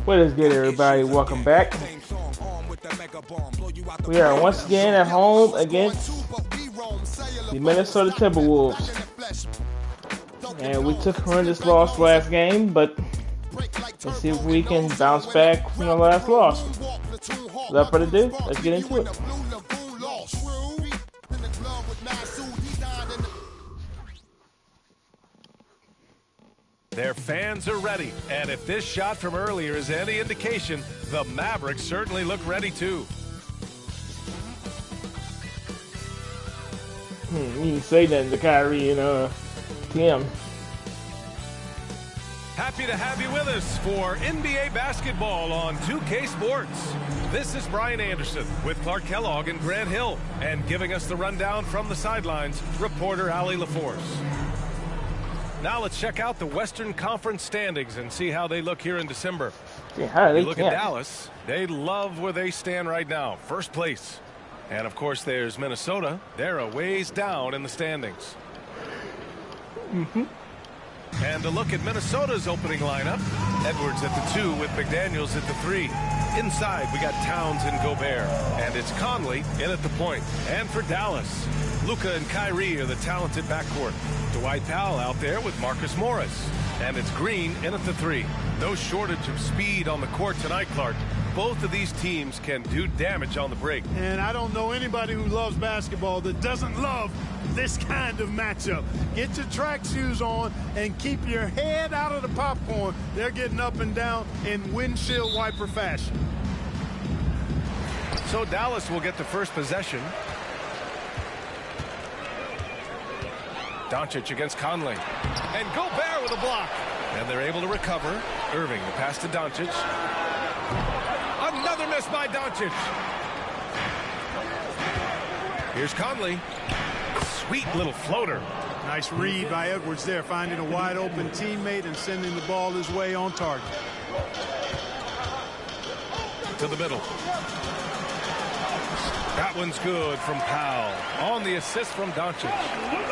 What is good, everybody? Welcome back. We are once again at home against the Minnesota Timberwolves. And we took horrendous loss last game, but let's see if we can bounce back from the last loss. Without further ado, let's get into it. Their fans are ready, and if this shot from earlier is any indication, the Mavericks certainly look ready too. You didn't say nothing to Kyrie and Tim. Happy to have you with us for NBA basketball on 2K Sports. This is Brian Anderson with Clark Kellogg and Grant Hill, and giving us the rundown from the sidelines, reporter Allie LaForce. Now let's check out the Western Conference standings and see how they look here in December. Yeah, you look at Dallas, they love where they stand right now, first place. And of course there's Minnesota. They're a ways down in the standings. And a look at Minnesota's opening lineup. Edwards at the 2 with McDaniels at the 3. Inside we got Towns and Gobert. And it's Conley in at the point. And for Dallas, Luka and Kyrie are the talented backcourt. Dwight Powell out there with Marcus Morris. And it's Green in at the 3. No shortage of speed on the court tonight, Clark. Both of these teams can do damage on the break. And I don't know anybody who loves basketball that doesn't love this kind of matchup. Get your track shoes on and keep your head out of the popcorn. They're getting up and down in windshield wiper fashion. So Dallas will get the first possession. Doncic against Conley. And Gobert with a block. And they're able to recover. Irving, the pass to Doncic. Another miss by Doncic. Here's Conley. Sweet little floater. Nice read by Edwards there, finding a wide open teammate and sending the ball his way on target. To the middle. That one's good from Powell. On the assist from Doncic.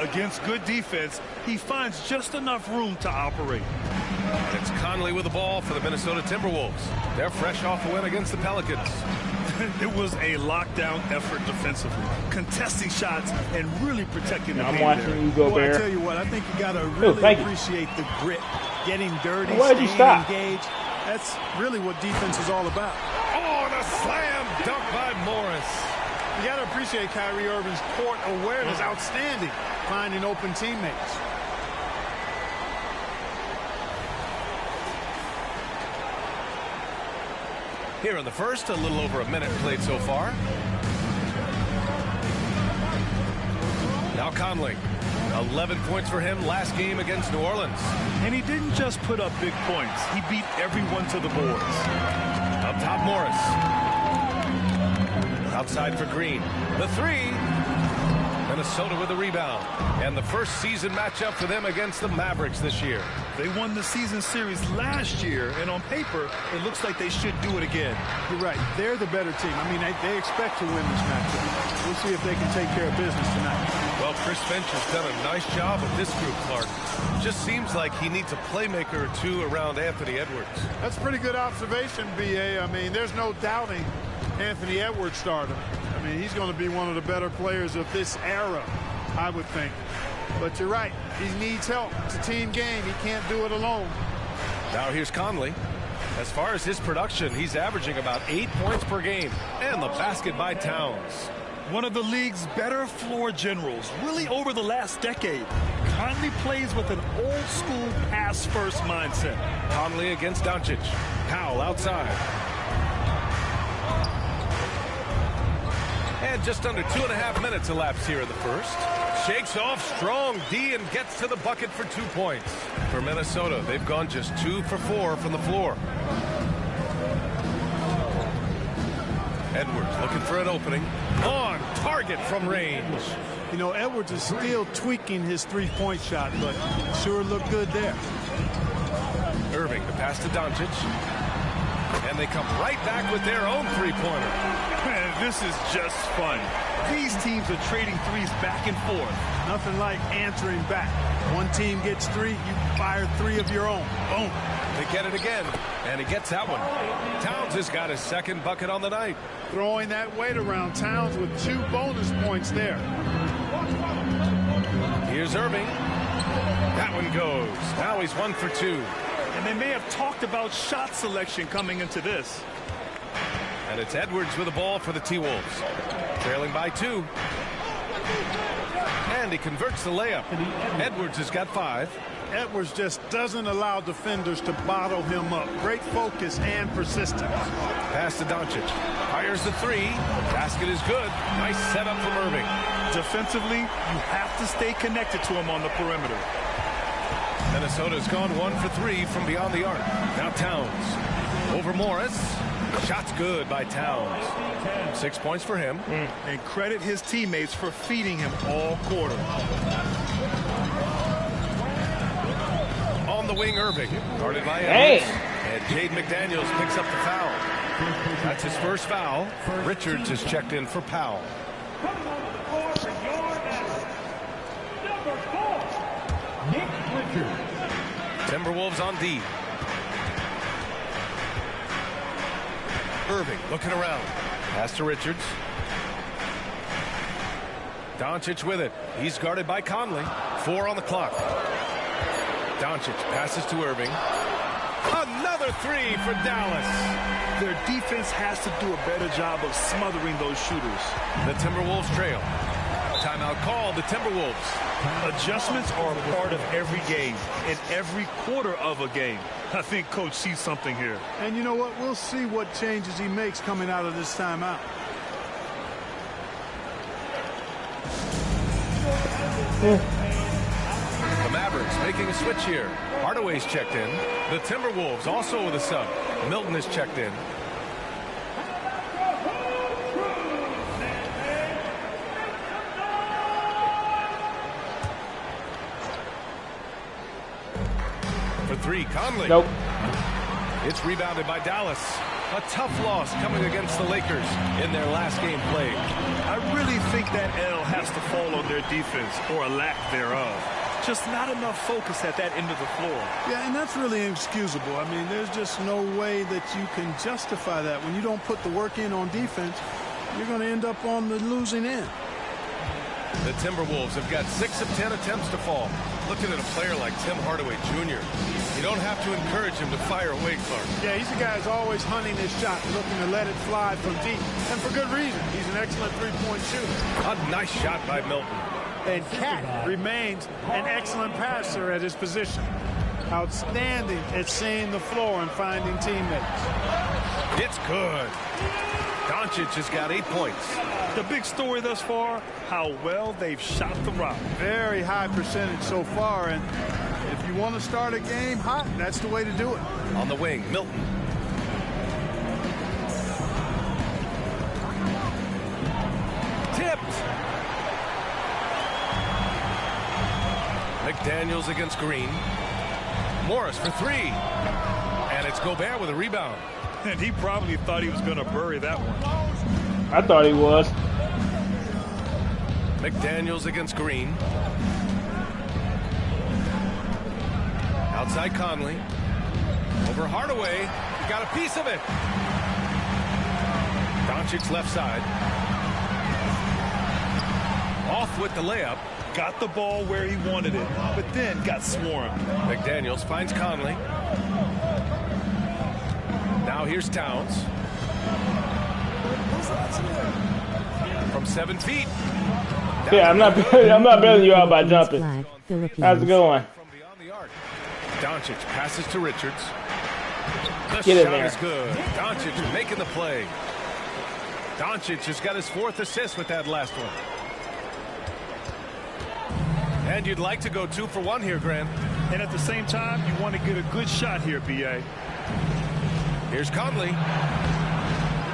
Against good defense, he finds just enough room to operate. It's Conley with the ball for the Minnesota Timberwolves. They're fresh off a win against the Pelicans. It was a lockdown effort defensively, contesting shots and really protecting the I'm paint watching there. you go, Well, I Bear. tell you what, I think you got to really appreciate the grit, getting dirty, staying engaged. That's really what defense is all about. Oh, and a slam dunk by Morris. You got to appreciate Kyrie Irving's court awareness, outstanding, finding open teammates. Here in the first, a little over a minute played so far. Now Conley. 11 points for him last game against New Orleans. And he didn't just put up big points. He beat everyone to the boards. Up top, Morris. Outside for Green. The 3. Minnesota with the rebound. And the first season matchup for them against the Mavericks this year. They won the season series last year, and on paper, it looks like they should do it again. You're right. They're the better team. I mean, they expect to win this matchup. We'll see if they can take care of business tonight. Well, Chris Finch has done a nice job with this group, Clark. Just seems like he needs a playmaker or two around Anthony Edwards. That's a pretty good observation, B.A. I mean, there's no doubting Anthony Edwards stardom. I mean, he's going to be one of the better players of this era, I would think. But you're right. He needs help. It's a team game. He can't do it alone. Now here's Conley. As far as his production, he's averaging about 8 points per game. And the basket by Towns. One of the league's better floor generals, really over the last decade. Conley plays with an old-school pass-first mindset. Conley against Doncic. Powell outside. And just under 2.5 minutes elapsed here in the first. Shakes off strong D and gets to the bucket for 2 points. For Minnesota, they've gone just 2 for 4 from the floor. Edwards looking for an opening. On target from range. You know, Edwards is still tweaking his three-point shot, but sure looked good there. Irving, the pass to Doncic. And they come right back with their own three-pointer. This is just fun. These teams are trading threes back and forth. Nothing like answering back. One team gets 3, you fire 3 of your own. Boom. They get it again, and he gets that one. Towns has got his second bucket on the night. Throwing that weight around. Towns with 2 bonus points there. Here's Irving. That one goes. Now he's 1 for 2. And they may have talked about shot selection coming into this. And it's Edwards with the ball for the T-Wolves. Trailing by 2. And he converts the layup. Edwards has got 5. Edwards just doesn't allow defenders to bottle him up. Great focus and persistence. Pass to Doncic. Fires the 3. Basket is good. Nice setup from Irving. Defensively, you have to stay connected to him on the perimeter. Minnesota's gone 1 for 3 from beyond the arc. Now Towns. Over Morris. Shot's good by Towns. 6 points for him. And credit his teammates for feeding him all quarter. On the wing, Irving. Guarded by Edwards. And Jade McDaniels picks up the foul. That's his first foul. Richards is checked in for Powell. Timberwolves on D. Irving looking around. Pass to Richards. Doncic with it. He's guarded by Conley. 4 on the clock. Doncic passes to Irving. Another 3 for Dallas. Their defense has to do a better job of smothering those shooters. The Timberwolves trail. Timeout called the Timberwolves. Adjustments are a part of every game, in every quarter of a game. I think Coach sees something here. And you know what? We'll see what changes he makes coming out of this timeout. The Mavericks making a switch here. Hardaway's checked in. The Timberwolves also with a sub. Milton is checked in. For 3, Conley. Nope. It's rebounded by Dallas. A tough loss coming against the Lakers in their last game played. I really think that L has to fall on their defense, or a lack thereof. Just not enough focus at that end of the floor. Yeah, and that's really inexcusable. I mean, there's just no way that you can justify that. When you don't put the work in on defense, you're going to end up on the losing end. The Timberwolves have got 6 of 10 attempts to fall. Looking at a player like Tim Hardaway Jr., you don't have to encourage him to fire away, Clark. Yeah, he's a guy who's always hunting his shot, looking to let it fly from deep. And for good reason. He's an excellent three-point shooter. A nice shot by Milton. And Cat remains an excellent passer at his position. Outstanding at seeing the floor and finding teammates. It's good. Doncic has got 8 points. The big story thus far, how well they've shot the rock. Very high percentage so far, and if you want to start a game hot, that's the way to do it. On the wing, Milton. Tipped. McDaniels against Green. Morris for 3. And it's Gobert with a rebound. And he probably thought he was going to bury that one. I thought he was. McDaniels against Green. Outside Conley. Over Hardaway. He got a piece of it. Doncic left side. Off with the layup. Got the ball where he wanted it, but then got swarmed. McDaniels finds Conley. Now here's Towns. From 7 feet. Yeah, I'm not bailing you out by jumping. How's it going? From beyond the arc. Doncic passes to Richards. The Get in shot there. is good. Doncic making the play. Doncic has got his 4th assist with that last one. And you'd like to go 2 for 1 here, Grant. And at the same time, you want to get a good shot here, B.A. Here's Conley.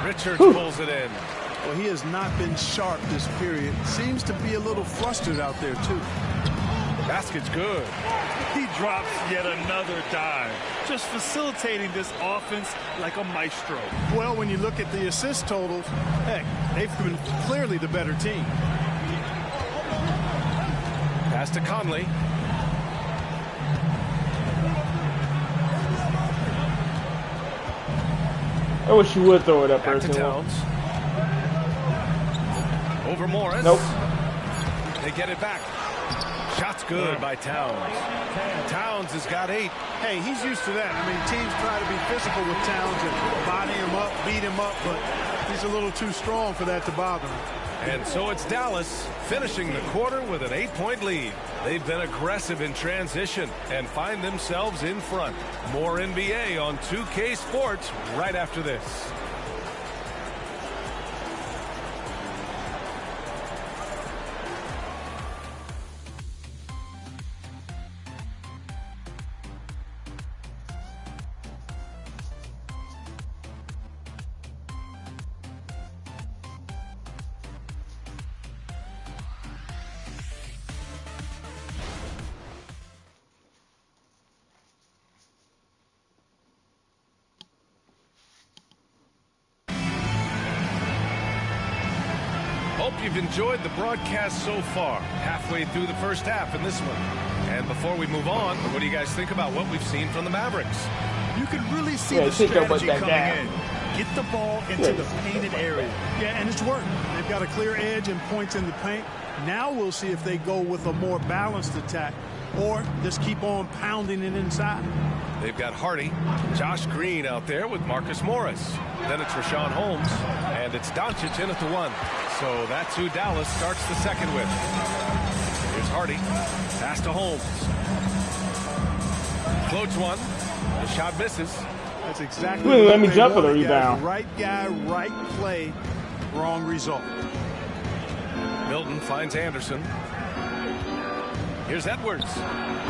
Richards pulls it in. Well, he has not been sharp this period. Seems to be a little flustered out there, too. Basket's good. He drops yet another dive, just facilitating this offense like a maestro. Well, when you look at the assist totals, heck, they've been clearly the better team. Pass to Conley. I wish you would throw it up Back to there. Towns. Over Morris. Nope. They get it back. Shot's good by Towns. Towns has got 8. Hey, he's used to that. I mean, teams try to be physical with Towns and body him up, beat him up, but he's a little too strong for that to bother him. And so it's Dallas finishing the quarter with an 8-point lead. They've been aggressive in transition and find themselves in front. More NBA on 2K Sports right after this. Hope you've enjoyed the broadcast so far. Halfway through the first half in this one. And before we move on, what do you guys think about what we've seen from the Mavericks? You can really see Yeah, the think about strategy that coming guy. in. Get the ball into the painted area. Yeah, and it's working. They've got a clear edge and points in the paint. Now we'll see if they go with a more balanced attack or just keep on pounding it inside. They've got Hardy, Josh Green out there with Marcus Morris. Then it's Rashawn Holmes, and it's Doncic in at the 1. So that's who Dallas starts the second with. Here's Hardy, pass to Holmes. Floats one, the shot misses. That's exactly Really, what let me they jump for the wanted, guys. rebound. Right guy, right play, wrong result. Milton finds Anderson. Here's Edwards.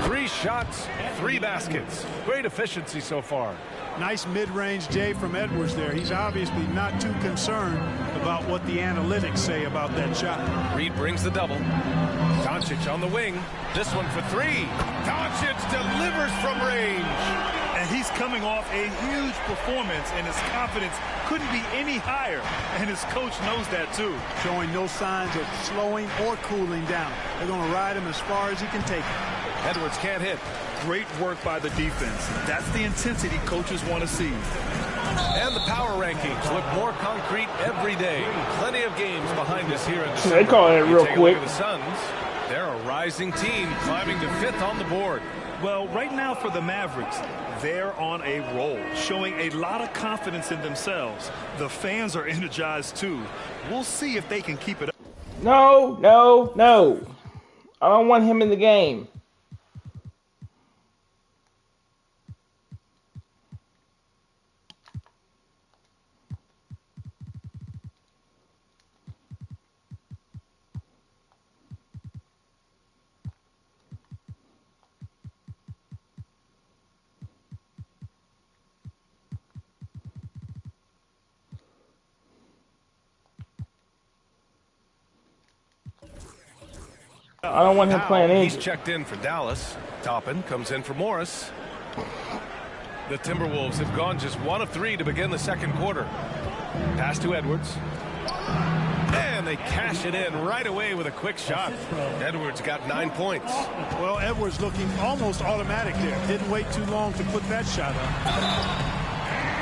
3 shots, 3 baskets. Great efficiency so far. Nice mid-range J from Edwards there. He's obviously not too concerned about what the analytics say about that shot. Reed brings the double. Doncic on the wing. This one for 3. Doncic delivers from range. And he's coming off a huge performance, and his confidence couldn't be any higher. And his coach knows that, too. Showing no signs of slowing or cooling down. They're going to ride him as far as he can take him. Edwards can't hit. Great work by the defense. That's the intensity coaches want to see. And the power rankings look more concrete every day. Plenty of games behind us here in December. They call it real Take quick. A look at the Suns. They're a rising team climbing to 5th on the board. Well, right now for the Mavericks, they're on a roll, showing a lot of confidence in themselves. The fans are energized, too. We'll see if they can keep it up. No, no, no. I don't want him in the game. I don't want him playing He's injured. checked in for Dallas. Toppin comes in for Morris. The Timberwolves have gone just 1 of 3 to begin the second quarter. Pass to Edwards. And they cash it in right away with a quick shot. Edwards got 9 points. Well, Edwards looking almost automatic there. Didn't wait too long to put that shot up.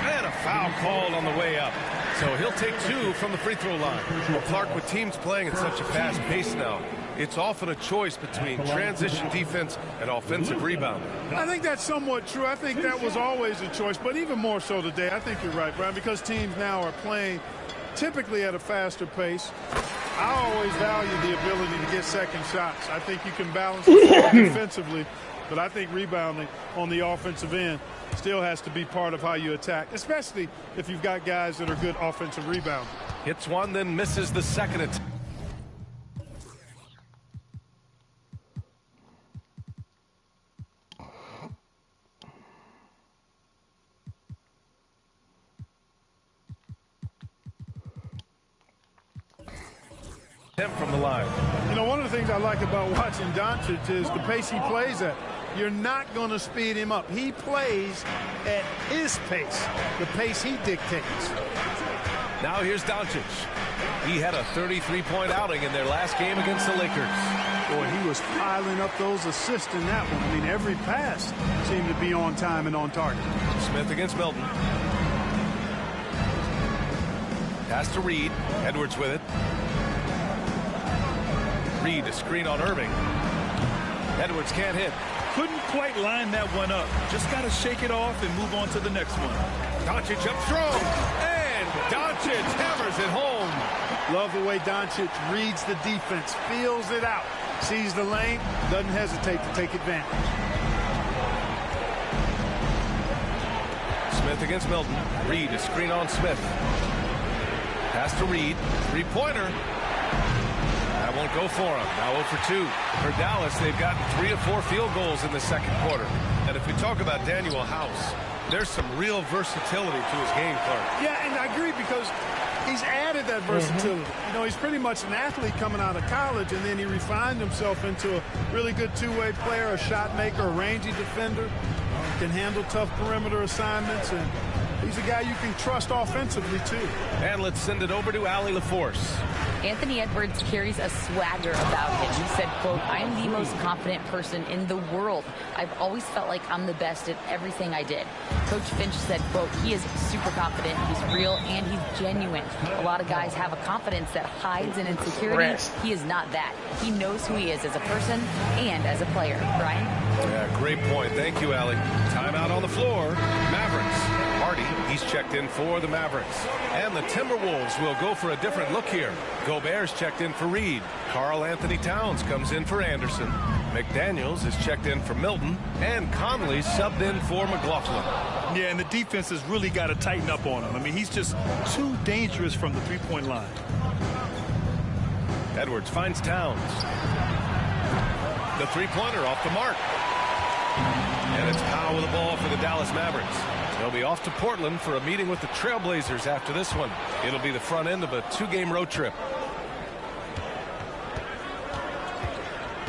And a foul called on the way up. So he'll take 2 from the free throw line. Well, Clark, with teams playing at such a fast pace now, it's often a choice between transition defense and offensive rebounding. I think that's somewhat true. I think that was always a choice, but even more so today. I think you're right, Brian, because teams now are playing typically at a faster pace. I always value the ability to get second shots. I think you can balance it defensively, but I think rebounding on the offensive end still has to be part of how you attack, especially if you've got guys that are good offensive rebounders. Hits one, then misses the second attempt. from the line. You know, one of the things I like about watching Doncic is the pace he plays at. You're not going to speed him up. He plays at his pace, the pace he dictates. Now here's Doncic. He had a 33-point outing in their last game against the Lakers. Boy, he was piling up those assists in that one. I mean, every pass seemed to be on time and on target. Smith against Milton. Pass to Reed. Edwards with it. Reed, a screen on Irving. Edwards can't hit. Couldn't quite line that one up. Just got to shake it off and move on to the next one. Doncic up strong. And Doncic hammers it home. Love the way Doncic reads the defense, feels it out, sees the lane, doesn't hesitate to take advantage. Smith against Milton. Reed, a screen on Smith. Pass to Reed. Three-pointer. That won't go for him. Now 0 for 2. For Dallas, they've gotten 3 of 4 field goals in the second quarter. And if we talk about Daniel House, there's some real versatility to his game, Clark. Yeah, and I agree because he's added that versatility. You know, he's pretty much an athlete coming out of college, and then he refined himself into a really good two-way player, a shot maker, a rangy defender, can handle tough perimeter assignments, and he's a guy you can trust offensively, too. And let's send it over to Allie LaForce. Anthony Edwards carries a swagger about him. He said, quote, "I am the most confident person in the world. I've always felt like I'm the best at everything I did." Coach Finch said, quote, "He is super confident, he's real, and he's genuine. A lot of guys have a confidence that hides in insecurity. He is not that. He knows who he is as a person and as a player." Brian? Yeah, great point. Thank you, Allie. Timeout on the floor. Mavericks. Hardy, he's checked in for the Mavericks. And the Timberwolves will go for a different look here. Gobert's checked in for Reed. Karl Anthony Towns comes in for Anderson. McDaniels is checked in for Milton. And Conley subbed in for McLaughlin. Yeah, and the defense has really got to tighten up on him. I mean, he's just too dangerous from the three-point line. Edwards finds Towns. The three-pointer off the mark. And it's Powell with the ball for the Dallas Mavericks. They'll be off to Portland for a meeting with the Trailblazers after this one. It'll be the front end of a 2-game road trip.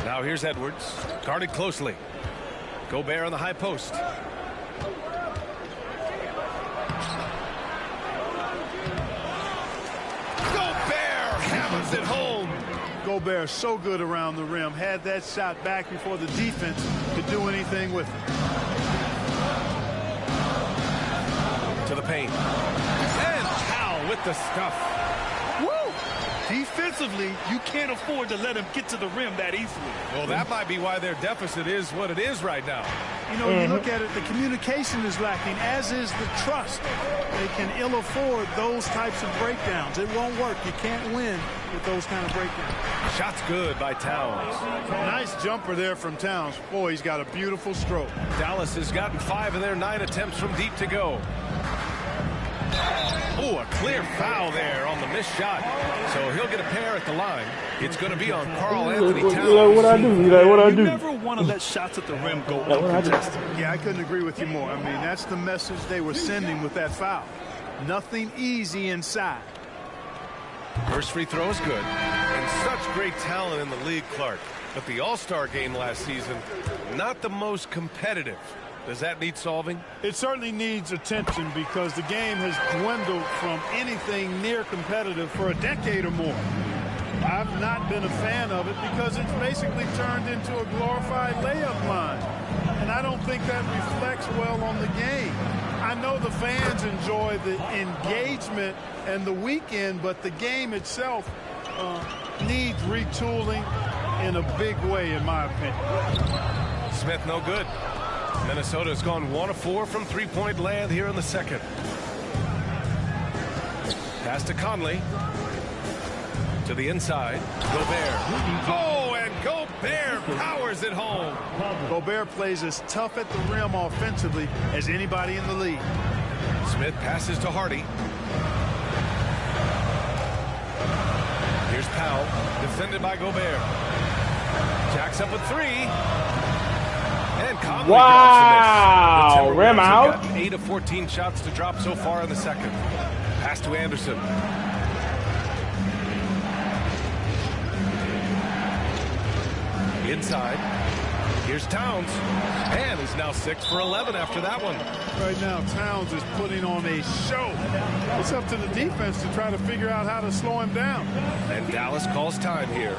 Now here's Edwards, guarded closely. Gobert on the high post. Gobert hammers it home. Gobert so good around the rim. Had that shot back before the defense could do anything with it. To the paint. And Powell with the stuff. Woo! Defensively, you can't afford to let him get to the rim that easily. Well, that might be why their deficit is what it is right now. You know, you look at it, the communication is lacking, as is the trust. They can ill afford those types of breakdowns. It won't work. You can't win with those kind of breakdowns. Shots good by Towns. Nice jumper there from Towns. Boy, he's got a beautiful stroke. Dallas has gotten 5 of their 9 attempts from deep to go. Oh, a clear foul there on the missed shot. So he'll get a pair at the line. It's going to be on Karl Anthony Towns. You like what I do? You like what I do? You never want to let shots at the rim go uncontested. Yeah, I couldn't agree with you more. I mean, that's the message they were sending with that foul. Nothing easy inside. First free throw is good. And such great talent in the league, Clark. But the All-Star game last season, not the most competitive. Does that need solving? It certainly needs attention because the game has dwindled from anything near competitive for a decade or more. I've not been a fan of it because it's basically turned into a glorified layup line. And I don't think that reflects well on the game. I know the fans enjoy the engagement and the weekend, but the game itself needs retooling in a big way, in my opinion. Smith no good. Minnesota's gone 1 of 4 from three-point land here in the second. Pass to Conley. To the inside. Gobert. Oh, and Gobert powers it home. Gobert plays as tough at the rim offensively as anybody in the league. Smith passes to Hardy. Here's Powell. Defended by Gobert. Jacks up a 3. And Conley wow! grabs the miss. The Rim out. Got 8 of 14 shots to drop so far in the second. Pass to Anderson. Inside. Here's Towns. And he's now 6 for 11 after that one. Right now, Towns is putting on a show. It's up to the defense to try to figure out how to slow him down. And Dallas calls time here.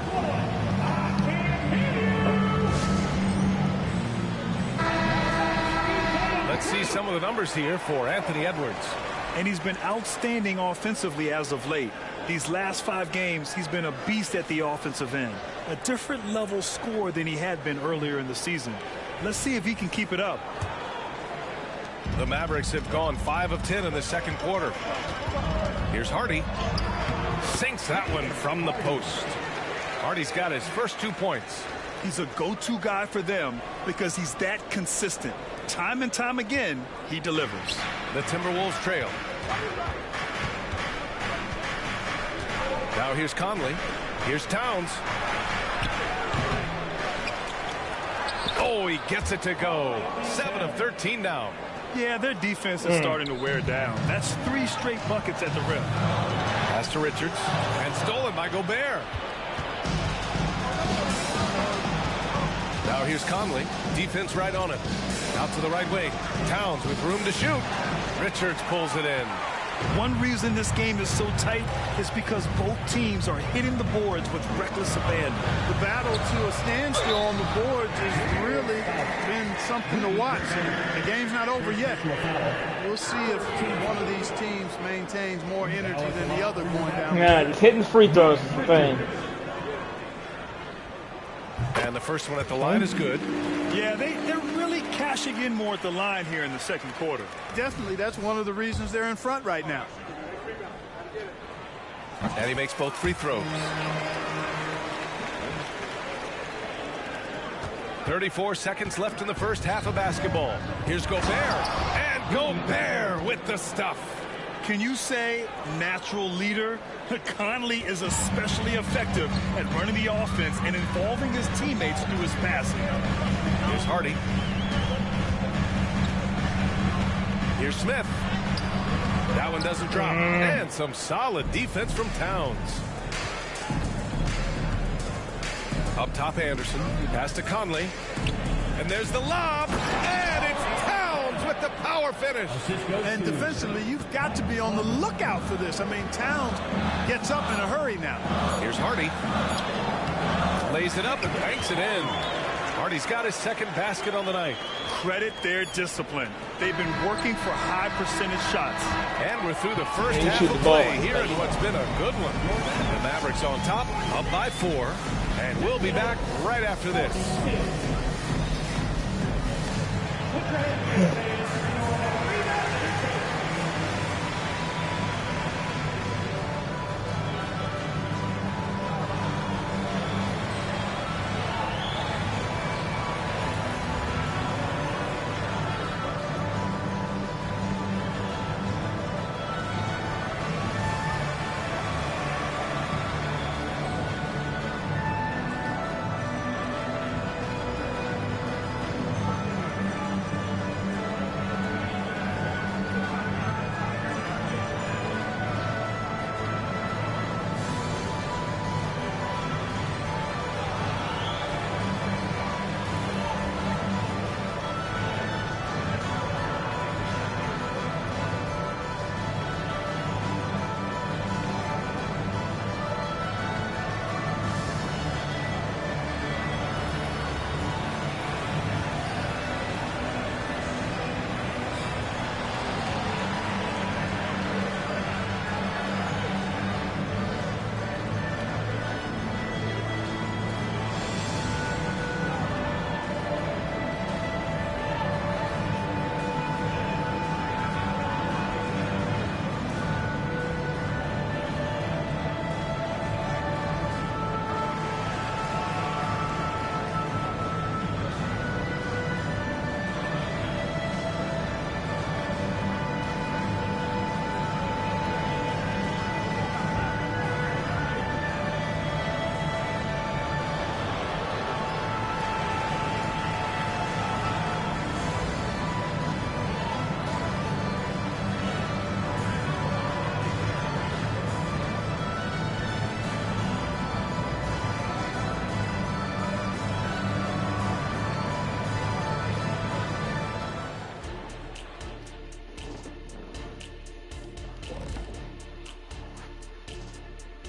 Let's see some of the numbers here for Anthony Edwards. And he's been outstanding offensively as of late. These last 5 games, he's been a beast at the offensive end. A different level scorer than he had been earlier in the season. Let's see if he can keep it up. The Mavericks have gone 5 of 10 in the second quarter. Here's Hardy. Sinks that one from the post. Hardy's got his first 2 points. He's a go-to guy for them because he's that consistent. Time and time again, he delivers. The Timberwolves trail. Now here's Conley. Here's Towns. Oh, he gets it to go. 7 of 13 now. Yeah, their defense is starting to wear down. That's 3 straight buckets at the rim. Pass to Richards. And stolen by Gobert. Now here's Conley. Defense right on it. Out to the right wing. Towns with room to shoot. Richards pulls it in. One reason this game is so tight is because both teams are hitting the boards with reckless abandon. The battle to a standstill on the boards has really been something to watch. The game's not over yet. We'll see if one of these teams maintains more energy than the other going down. Yeah, just hitting free throws is the thing. And the first one at the line is good. Yeah, they're really cashing in more at the line here in the second quarter. Definitely, that's one of the reasons they're in front right now. And he makes both free throws. 34 seconds left in the first half of basketball. Here's Gobert. And Gobert with the stuff. Can you say natural leader? Conley is especially effective at running the offense and involving his teammates through his passing. Here's Hardy. Here's Smith. That one doesn't drop. And some solid defense from Towns. Up top, Anderson. Pass to Conley. And there's the lob. And it's Towns with the power finish. And defensively, you've got to be on the lookout for this. I mean, Towns gets up in a hurry now. Here's Hardy. Lays it up and banks it in. Hardy's got his second basket on the night. Credit their discipline. They've been working for high percentage shots. And we're through the first half of play here in what's been a good one. The Mavericks on top, up by 4. And we'll be back right after this.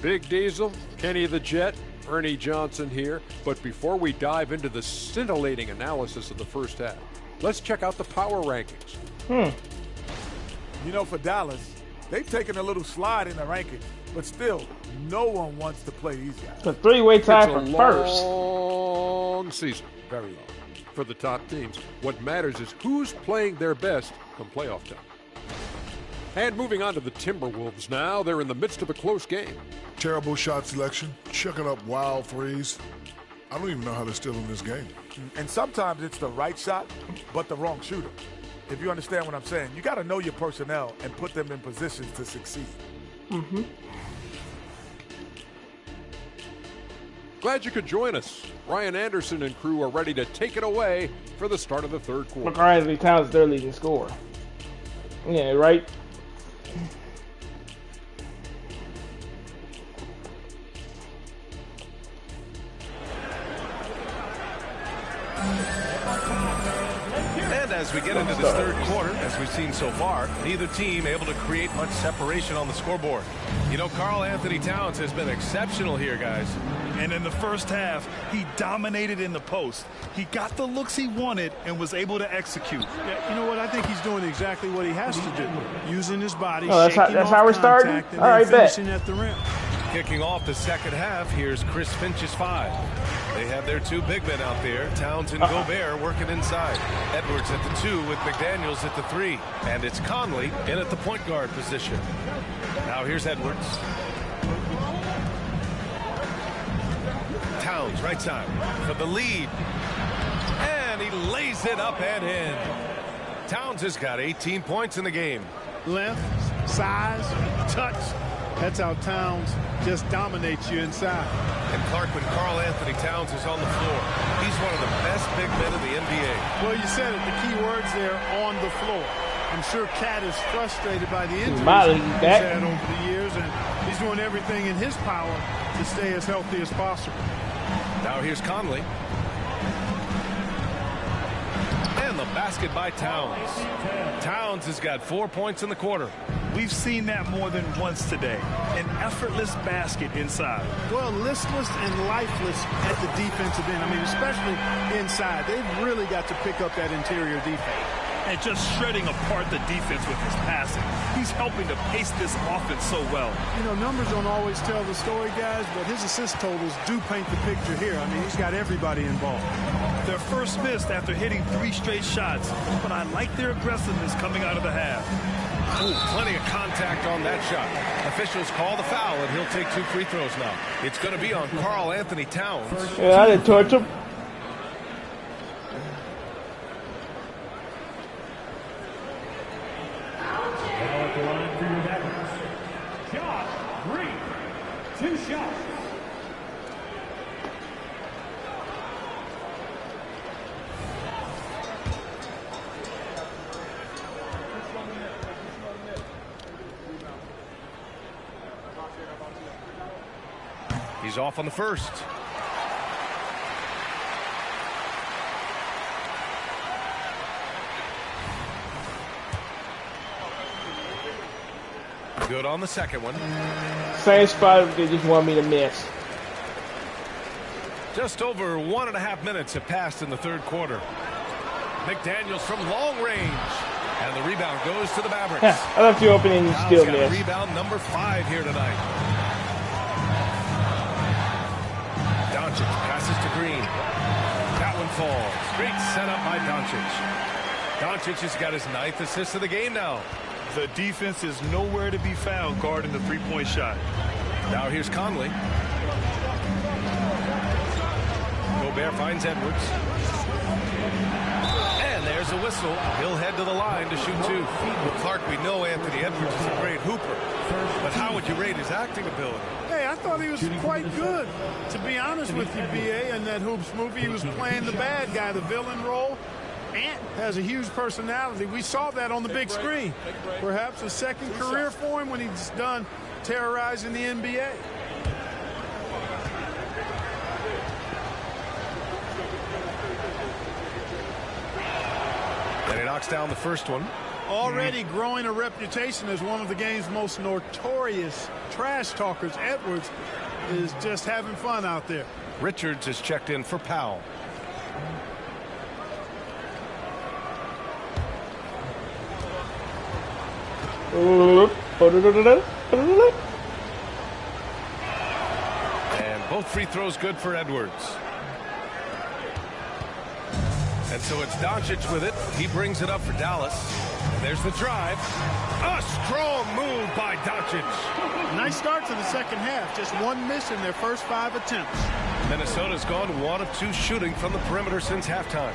Big Diesel, Kenny the Jet, Ernie Johnson here. But before we dive into the scintillating analysis of the first half, let's check out the power rankings. You know, for Dallas, they've taken a little slide in the rankings, but still, no one wants to play these guys. The three-way tie It's for a first. long season, very long. For the top teams, what matters is who's playing their best come playoff time. And moving on to the Timberwolves now, they're in the midst of a close game. Terrible shot selection, chucking up wild threes. I don't even know how they're still in this game. And sometimes it's the right shot, but the wrong shooter. If you understand what I'm saying, you got to know your personnel and put them in positions to succeed. Glad you could join us. Ryan Anderson and crew are ready to take it away for the start of the third quarter. Karl Anthony Towns is their leading scorer. Yeah, right? And as we get into this third quarter, as we've seen so far, neither team able to create much separation on the scoreboard. You know, Karl Anthony Towns has been exceptional here, guys. And in the first half, he dominated in the post. He got the looks he wanted and was able to execute. Yeah, you know what? I think he's doing exactly what he has to do. Using his body, Oh, that's shaking how we're starting? contact, and All right, then bet. finishing at the rim. Kicking off the second half, here's Chris Finch's 5. They have their 2 big men out there, Towns and Gobert working inside. Edwards at the 2 with McDaniels at the 3. And it's Conley in at the point guard position. Now here's Edwards. Towns right side for the lead. And he lays it up and in. Towns has got 18 points in the game. Length, size, touch. That's how Towns just dominates you inside. And Clark, when Karl Anthony Towns is on the floor, he's one of the best big men in the NBA. Well, you said it. The key words there, on the floor. I'm sure Cat is frustrated by the injuries Miley, he's back. had over the years, and he's doing everything in his power to stay as healthy as possible. Now here's Conley. And the basket by Towns. Towns has got 4 points in the quarter. We've seen that more than once today. An effortless basket inside. Well, listless and lifeless at the defensive end. I mean, especially inside. They've really got to pick up that interior defense. And just shredding apart the defense with his passing. He's helping to pace this offense so well. You know, numbers don't always tell the story, guys, but his assist totals do paint the picture here. I mean, he's got everybody involved. Their first missed after hitting 3 straight shots, but I like their aggressiveness coming out of the half. Ooh, plenty of contact on that shot. Officials call the foul, and he'll take 2 free throws now. It's going to be on Karl Anthony Towns. Yeah, I didn't torch him. He's off on the first. Good on the second one. Same spot they just want me to miss. Just over 1.5 minutes have passed in the third quarter. McDaniels from long range. And the rebound goes to the Mavericks. I left you open and you Towns still got missed. rebound number 5 here tonight. Doncic passes to Green. That one falls. Great setup by Doncic. Doncic has got his 9th assist of the game now. The defense is nowhere to be found guarding the three-point shot. Now here's Conley. Gobert finds Edwards. And there's a whistle. He'll head to the line to shoot 2. Well, Clark, we know Anthony Edwards is a great hooper. But how would you rate his acting ability? Hey, I thought he was quite good. To be honest with you, B.A., in that Hoops movie, he was playing the bad guy, the villain role. Ant has a huge personality. We saw that on the big screen. Perhaps a second career for him when he's done terrorizing the NBA. And he knocks down the first one. Already growing a reputation as one of the game's most notorious trash talkers, Edwards is just having fun out there. Richards is checked in for Powell. And both free throws good for Edwards. And so it's Doncic with it. He brings it up for Dallas. There's the drive. A strong move by Doncic. Nice start to the second half. Just one miss in their first 5 attempts. Minnesota's gone 1 of 2 shooting from the perimeter since halftime.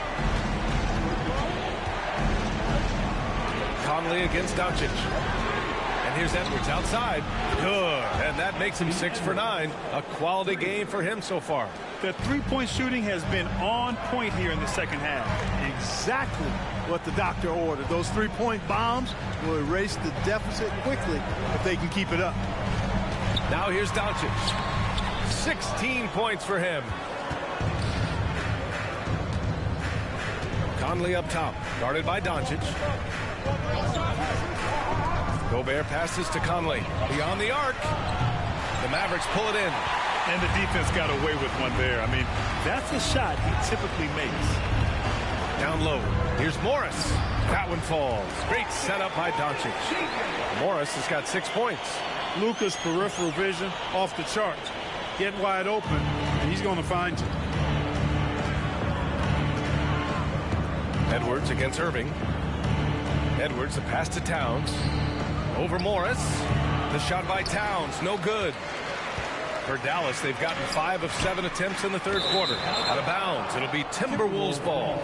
Conley against Doncic. And here's Edwards outside. Good. And that makes him 6 for 9. A quality game for him so far. The three-point shooting has been on point here in the second half. Exactly what the doctor ordered. Those three-point bombs will erase the deficit quickly if they can keep it up. Now here's Doncic. 16 points for him. Conley up top, guarded by Doncic. Gobert passes to Conley. Beyond the arc. The Mavericks pull it in. And the defense got away with one there. I mean, that's a shot he typically makes. Down low. Here's Morris. That one falls. Great setup by Doncic. Morris has got 6 points. Luka's peripheral vision off the charts. Get wide open, and he's going to find you. Edwards against Irving. Edwards, the pass to Towns. Over Morris. The shot by Towns, no good. For Dallas, they've gotten 5 of 7 attempts in the third quarter. Out of bounds, it'll be Timberwolves ball.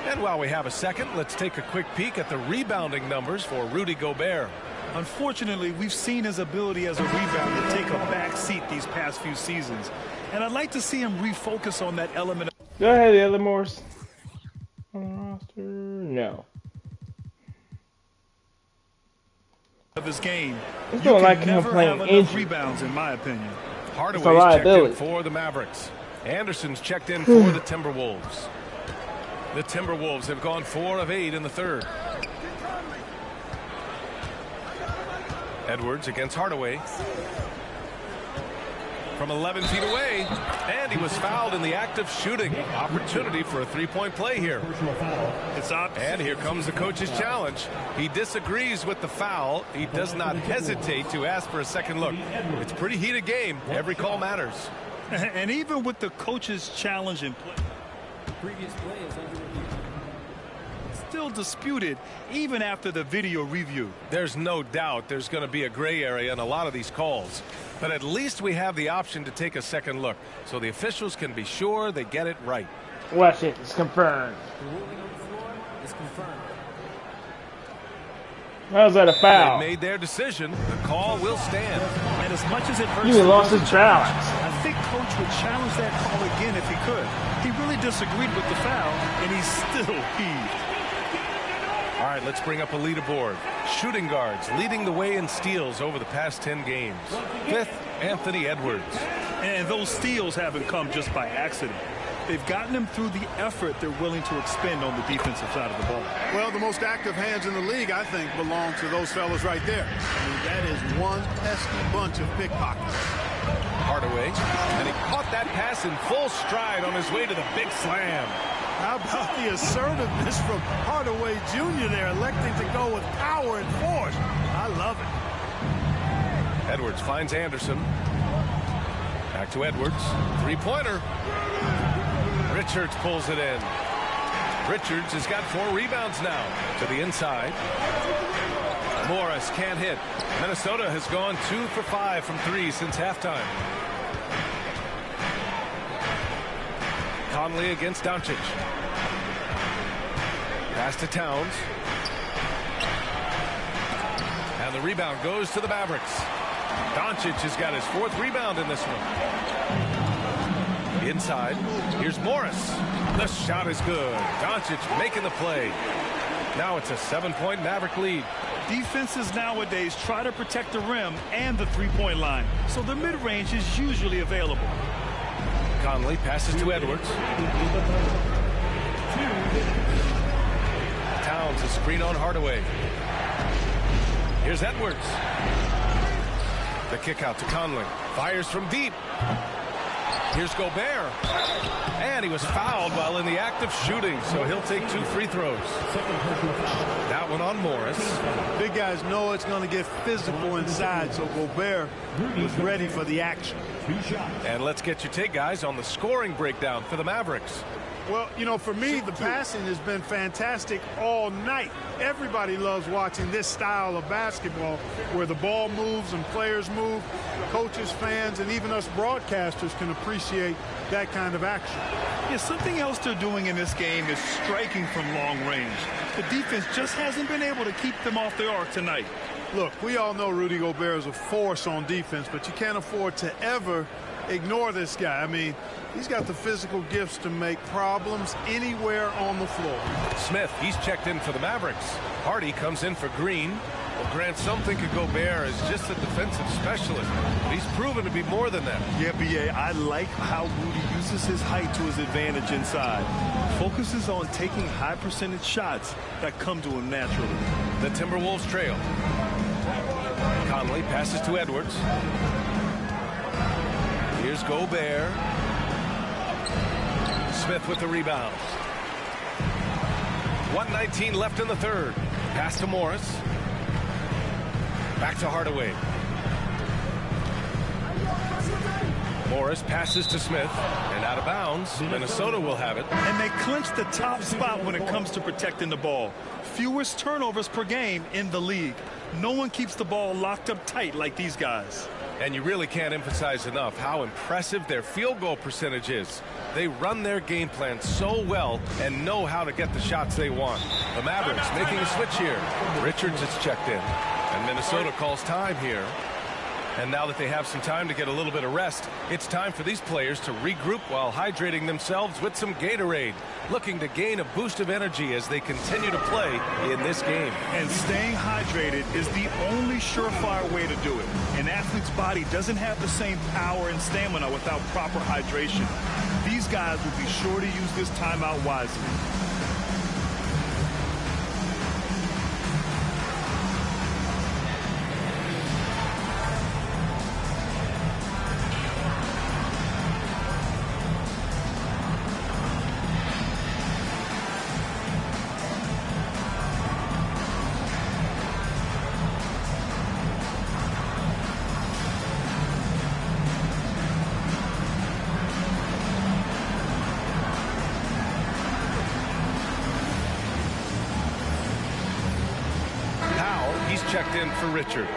And while we have a second, let's take a quick peek at the rebounding numbers for Rudy Gobert. Unfortunately, we've seen his ability as a rebounder take a back seat these past few seasons. And I'd like to see him refocus on that element. Go ahead, the other Morris. On the roster? No. Of his game. It's not like him never playing have enough injury. rebounds, in my opinion. Hardaway's checked in for the Mavericks. Anderson's checked in for the Timberwolves. The Timberwolves have gone 4 of 8 in the third. Edwards against Hardaway. From 11 feet away. And he was fouled in the act of shooting. Opportunity for a three-point play here. It's up. And here comes the coach's challenge. He disagrees with the foul. He does not hesitate to ask for a second look. It's a pretty heated game. Every call matters. And even with the coach's challenge in play, previous play is under review. Still disputed even after the video review. There's no doubt there's going to be a gray area in a lot of these calls. But at least we have the option to take a second look so the officials can be sure they get it right. Watch it. It's confirmed. The ruling on the floor is confirmed. How's that a foul? They made their decision. The call will stand. And as much as it hurts, He lost his balance. I think Coach would challenge that call again if he could. He really disagreed with the foul, and he's still heaved. All right, let's bring up a leaderboard. Shooting guards leading the way in steals over the past 10 games. 5th, Anthony Edwards. And those steals haven't come just by accident. They've gotten them through the effort they're willing to expend on the defensive side of the ball. Well, the most active hands in the league, I think, belong to those fellas right there. I mean, that is one pesky bunch of pickpockets. Hardaway, and he caught that pass in full stride on his way to the big slam. How about the assertiveness from Hardaway Jr. there, electing to go with power and force. I love it. Edwards finds Anderson. Back to Edwards. Three-pointer. Richards pulls it in. Richards has got 4 rebounds now. To the inside. Morris can't hit. Minnesota has gone 2 for 5 from 3 since halftime. Conley against Doncic. Pass to Towns. And the rebound goes to the Mavericks. Doncic has got his 4th rebound in this one. Inside. Here's Morris. The shot is good. Doncic making the play. Now it's a 7-point Maverick lead. Defenses nowadays try to protect the rim and the three-point line, so the mid-range is usually available. Conley passes to Edwards. Towns, a screen on Hardaway. Here's Edwards. The kick out to Conley. Fires from deep. Here's Gobert. And he was fouled while in the act of shooting, so he'll take 2 free throws. That one on Morris. Big guys know it's going to get physical inside, so Gobert was ready for the action. And let's get your take, guys, on the scoring breakdown for the Mavericks. Well, you know, for me, the passing has been fantastic all night. Everybody loves watching this style of basketball where the ball moves and players move. Coaches, fans, and even us broadcasters can appreciate that kind of action. Yeah, something else they're doing in this game is striking from long range. The defense just hasn't been able to keep them off the arc tonight. Look, we all know Rudy Gobert is a force on defense, but you can't afford to ever ignore this guy. I mean, he's got the physical gifts to make problems anywhere on the floor. Smith, he's checked in for the Mavericks. Hardy comes in for Green. Well, Grant, some think of Gobert as just a defensive specialist, but he's proven to be more than that. Yeah, B.A., I like how Rudy uses his height to his advantage inside. Focuses on taking high percentage shots that come to him naturally. The Timberwolves trail. Conley passes to Edwards. Here's Gobert. Smith with the rebound. 1:19 left in the third. Pass to Morris. Back to Hardaway. Morris passes to Smith and out of bounds. Minnesota will have it. And they clinch the top spot when it comes to protecting the ball. Fewest turnovers per game in the league. No one keeps the ball locked up tight like these guys. And you really can't emphasize enough how impressive their field goal percentage is. They run their game plan so well and know how to get the shots they want. The Mavericks making a switch here. Richards is checked in. And Minnesota calls time here. And now that they have some time to get a little bit of rest, it's time for these players to regroup while hydrating themselves with some Gatorade, looking to gain a boost of energy as they continue to play in this game. And staying hydrated is the only surefire way to do it. An athlete's body doesn't have the same power and stamina without proper hydration. These guys will be sure to use this timeout wisely. Checked in for Richards.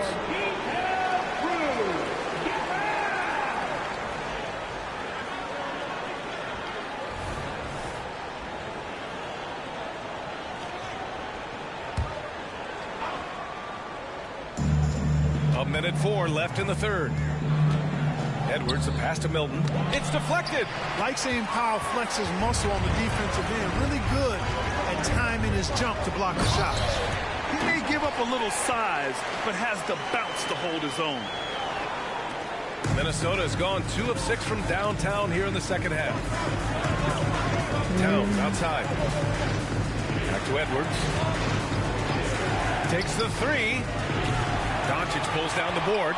A minute 4 left in the third. Edwards, a pass to Milton. It's deflected. Like seeing Powell flex his muscle on the defensive end. Really good at timing his jump to block the shots. He may give up a little size, but has the bounce to hold his own. Minnesota has gone 2 of 6 from downtown here in the second half. Towns outside. Back to Edwards. Takes the 3. Doncic pulls down the board.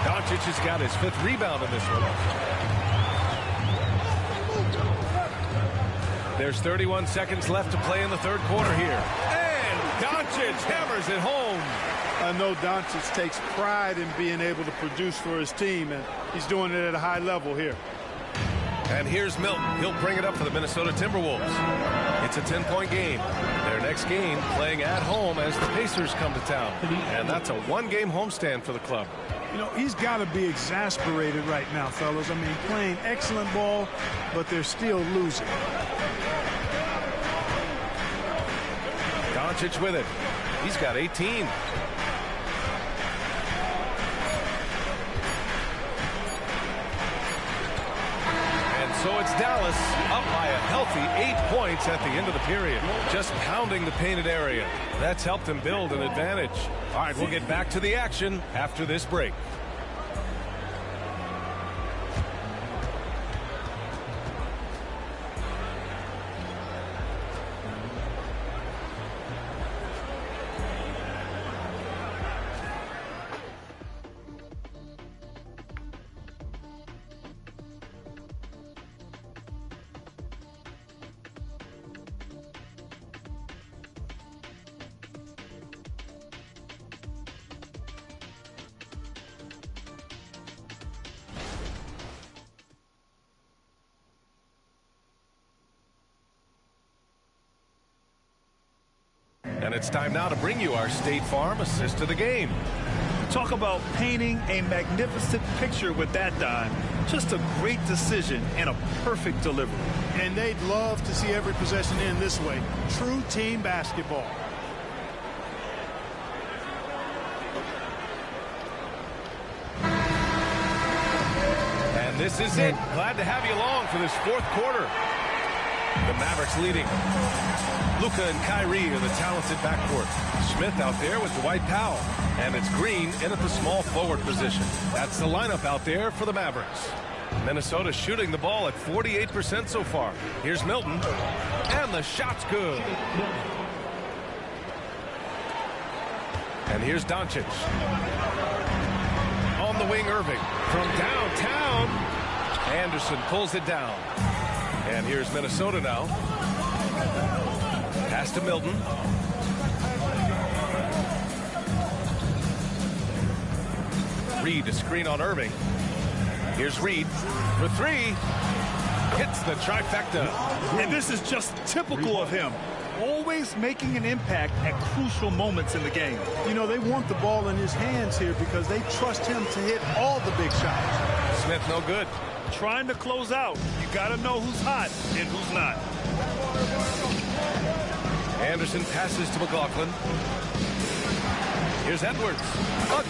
Doncic has got his 5th rebound in this one. There's 31 seconds left to play in the third quarter here. Doncic hammers it home. I know Doncic takes pride in being able to produce for his team, and he's doing it at a high level here. And here's Milton. He'll bring it up for the Minnesota Timberwolves. It's a 10-point game. Their next game playing at home as the Pacers come to town. And that's a 1-game homestand for the club. You know, he's got to be exasperated right now, fellas. I mean, playing excellent ball, but they're still losing. Doncic with it. He's got 18. And so it's Dallas up by a healthy 8 points at the end of the period. Just pounding the painted area. That's helped them build an advantage. All right, we'll get back to the action after this break. And it's time now to bring you our State Farm assist of the game. Talk about painting a magnificent picture with that dime. Just a great decision and a perfect delivery. And they'd love to see every possession end this way. True team basketball. And this is it. Glad to have you along for this fourth quarter. The Mavericks leading. Luka and Kyrie are the talented backcourt. Smith out there with Dwight Powell. And it's Green in at the small forward position. That's the lineup out there for the Mavericks. Minnesota shooting the ball at 48% so far. Here's Milton. And the shot's good. And here's Doncic. On the wing, Irving. From downtown, Anderson pulls it down. And here's Minnesota now. Pass to Milton. Reed to screen on Irving. Here's Reed for three. Hits the trifecta. And this is just typical of him. Always making an impact at crucial moments in the game. You know, they want the ball in his hands here because they trust him to hit all the big shots. Smith no good. Trying to close out. You got to know who's hot and who's not. Anderson passes to McLaughlin. Here's Edwards.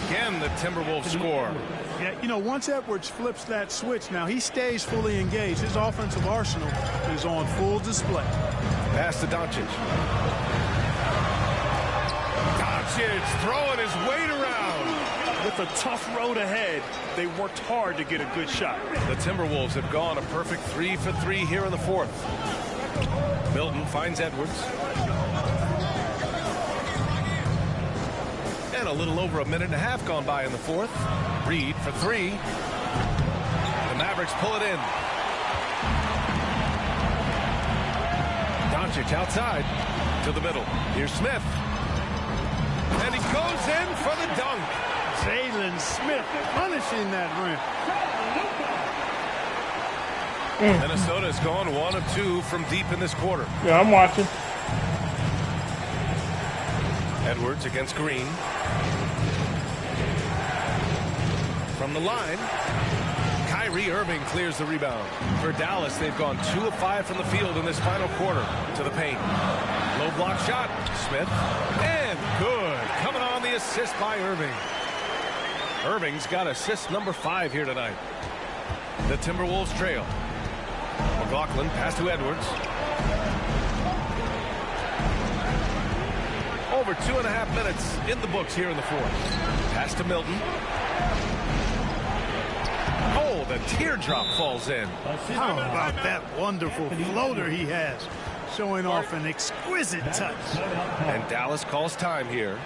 Again, the Timberwolves score. Yeah, you know, once Edwards flips that switch, now he stays fully engaged. His offensive arsenal is on full display. Pass to Doncic. Doncic throwing his weight around. With a tough road ahead, they worked hard to get a good shot. The Timberwolves have gone a perfect 3 for 3 here in the fourth. Milton finds Edwards. And a little over a minute and a half gone by in the fourth. Reed for three. The Mavericks pull it in. Doncic outside to the middle. Here's Smith. And he goes in for the dunk. Jalen Smith punishing that rim. Minnesota's gone 1 of 2 from deep in this quarter. Yeah, I'm watching. Edwards against Green. From the line, Kyrie Irving clears the rebound. For Dallas, they've gone 2 of 5 from the field in this final quarter. To the paint. Low block shot. Smith. And good. Coming on the assist by Irving. Irving's got assist number 5 here tonight. The Timberwolves trail. McLaughlin pass to Edwards. Over 2.5 minutes in the books here in the fourth. Pass to Milton. Oh, the teardrop falls in. How about that wonderful floater he has, showing off an exquisite touch. And Dallas calls time here.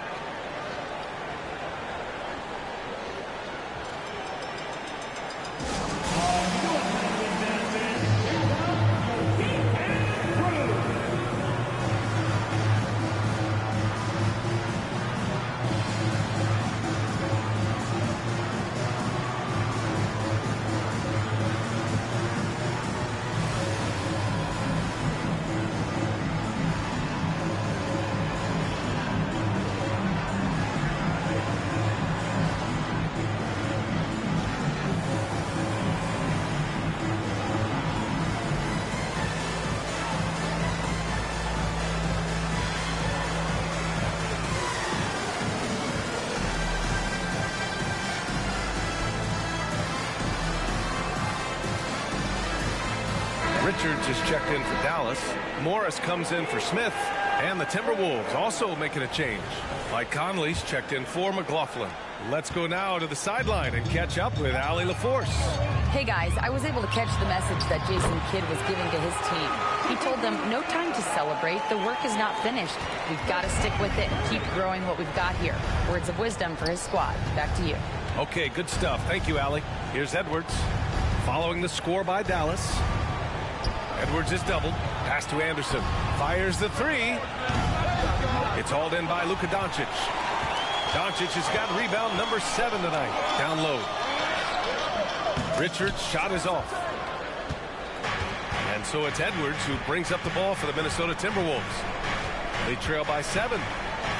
Richards is checked in for Dallas. Morris comes in for Smith. And the Timberwolves also making a change. Mike Conley's checked in for McLaughlin. Let's go now to the sideline and catch up with Allie LaForce. Hey guys, I was able to catch the message that Jason Kidd was giving to his team. He told them no time to celebrate. The work is not finished. We've got to stick with it and keep growing what we've got here. Words of wisdom for his squad. Back to you. Okay, good stuff. Thank you, Allie. Here's Edwards. Following the score by Dallas. Edwards is doubled. Pass to Anderson. Fires the three. It's hauled in by Luka Doncic. Doncic has got rebound number 7 tonight. Down low. Richards' shot is off. And so it's Edwards who brings up the ball for the Minnesota Timberwolves. They trail by 7.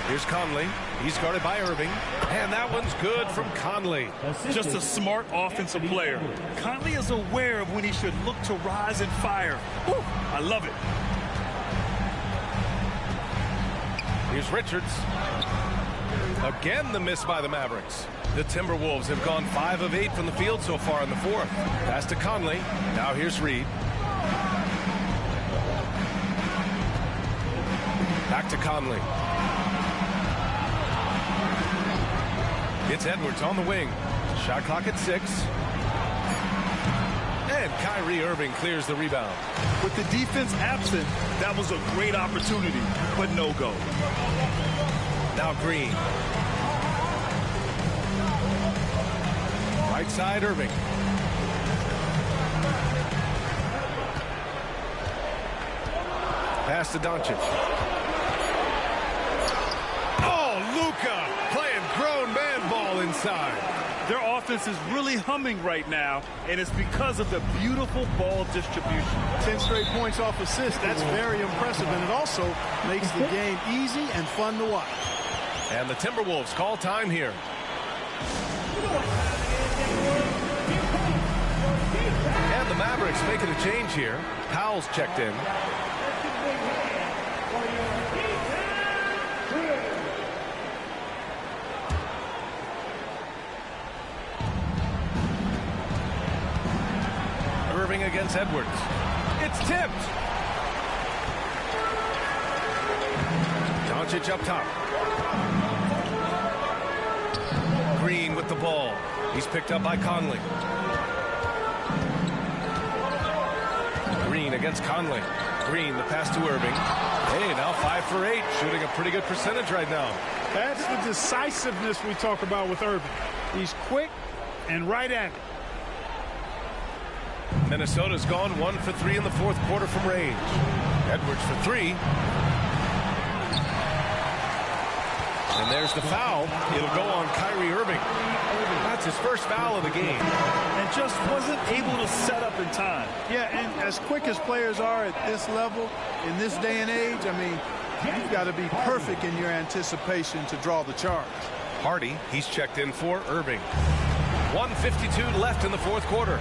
Here's Conley. He's guarded by Irving. And that one's good from Conley. Just a smart offensive player. Conley is aware of when he should look to rise and fire. Woo, I love it. Here's Richards. Again, the miss by the Mavericks. The Timberwolves have gone 5 of 8 from the field so far in the 4th. Pass to Conley. Now here's Reed. Back to Conley. It's Edwards on the wing. Shot clock at 6. And Kyrie Irving clears the rebound. With the defense absent, that was a great opportunity, but no go. Now Green. Right side, Irving. Pass to Doncic. Oh, Luka playing grown man ball inside. Their offense is really humming right now, and it's because of the beautiful ball distribution. 10 straight points off assists. That's very impressive, and it also makes the game easy and fun to watch. And the Timberwolves call time here. And the Mavericks making a change here. Powell's checked in. Irving against Edwards. It's tipped. Doncic up top. Green with the ball. He's picked up by Conley. Green against Conley. Green, the pass to Irving. Hey, now 5 for 8, shooting a pretty good percentage right now. That's the decisiveness we talk about with Irving. He's quick and right at it. Minnesota's gone 1 for 3 in the 4th quarter from range. Edwards for 3. And there's the foul. It'll go on Kyrie Irving. That's his first foul of the game. And just wasn't able to set up in time. Yeah, and as quick as players are at this level, in this day and age, I mean, you've got to be perfect in your anticipation to draw the charge. Hardy, he's checked in for Irving. 1:52 left in the 4th quarter.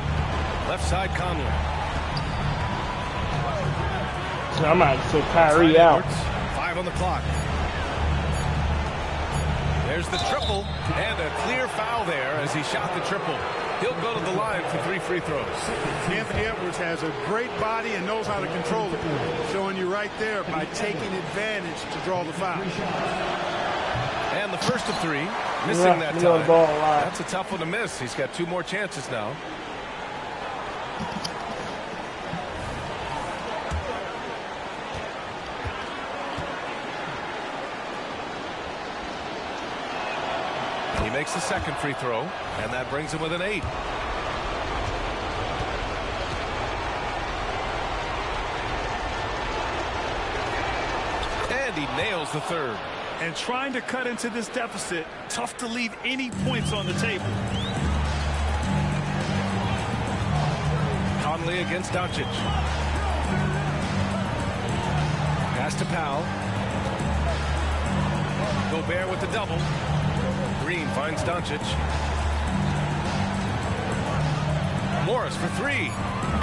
Left side, Conley. So I might say Kyrie out. 5 on the clock. There's the triple, and a clear foul there as he shot the triple. He'll go to the line for 3 free throws. Anthony Edwards has a great body and knows how to control it. Showing you right there by taking advantage to draw the foul. And the first of 3, missing that time. That's a tough one to miss. He's got 2 more chances now. He makes the second free throw, and that brings him with an 8. And he nails the third. And trying to cut into this deficit, tough to leave any points on the table. Conley against Doncic. Pass to Powell. Gobert with the double. Green finds Doncic. Morris for 3.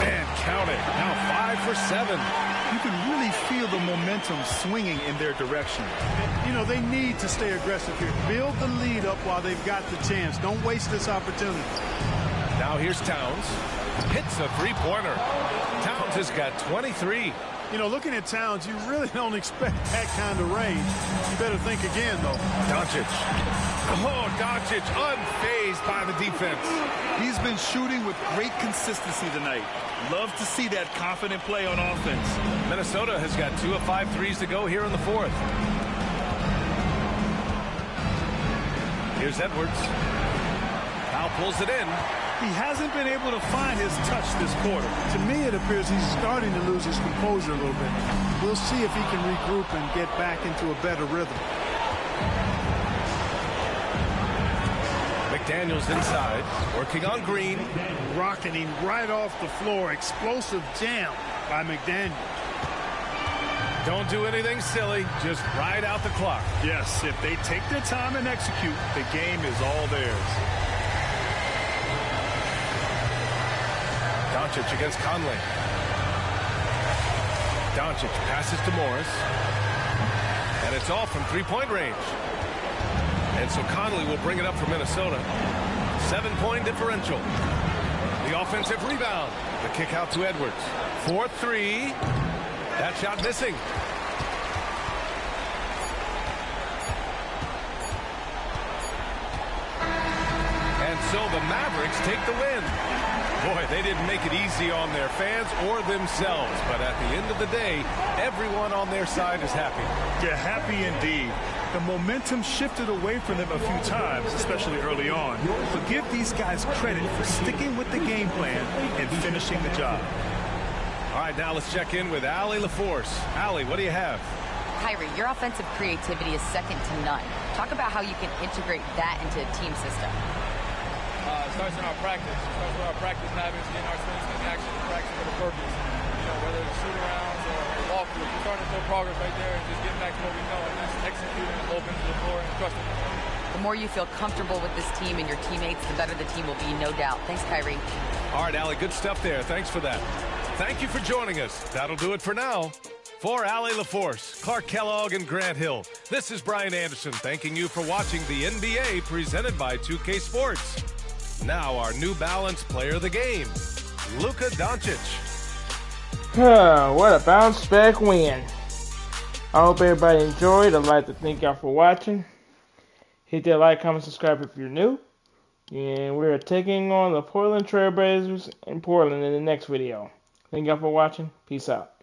And count it. Now 5 for 7. You can really feel the momentum swinging in their direction. You know, they need to stay aggressive here. Build the lead up while they've got the chance. Don't waste this opportunity. Now here's Towns. Hits a 3-pointer. Towns has got 23. You know, looking at Towns, you really don't expect that kind of range. You better think again, though. Doncic. Oh, Doncic unfazed by the defense. He's been shooting with great consistency tonight. Love to see that confident play on offense. Minnesota has got 2 of 5 threes to go here in the 4th. Here's Edwards. Powell pulls it in. He hasn't been able to find his touch this quarter. To me, it appears he's starting to lose his composure a little bit. We'll see if he can regroup and get back into a better rhythm. McDaniels inside, working on Green. Rocking him right off the floor. Explosive jam by McDaniels. Don't do anything silly. Just ride out the clock. Yes, if they take their time and execute, the game is all theirs. Doncic against Conley. Doncic passes to Morris. And it's off from three-point range. And so Conley will bring it up for Minnesota. 7-point differential. The offensive rebound. The kick out to Edwards. 4-3. That shot missing. And so the Mavericks take the win. Boy, they didn't make it easy on their fans or themselves. But at the end of the day, everyone on their side is happy. Yeah, happy indeed. The momentum shifted away from them a few times, especially early on. But give these guys credit for sticking with the game plan and finishing the job. All right, now let's check in with Allie LaForce. Allie, what do you have? Kyrie, your offensive creativity is second to none. Talk about how you can integrate that into a team system. It starts in our practice. It starts with our practice habits, getting our strengths in action, practice with a purpose. You know, whether it's shoot-arounds or walkthroughs, we're starting to show progress right there and just getting back to what we know and just executing and open to the floor and trusting. The more you feel comfortable with this team and your teammates, the better the team will be, no doubt. Thanks, Kyrie. All right, Allie, good stuff there. Thanks for that. Thank you for joining us. That'll do it for now. For Allie LaForce, Clark Kellogg, and Grant Hill, this is Brian Anderson thanking you for watching the NBA presented by 2K Sports. Now our New Balance player of the game, Luka Doncic. What a bounce back win. I hope everybody enjoyed. I'd like to thank y'all for watching. Hit that like, comment, subscribe if you're new. And we're taking on the Portland Trail Blazers in Portland in the next video. Thank y'all for watching. Peace out.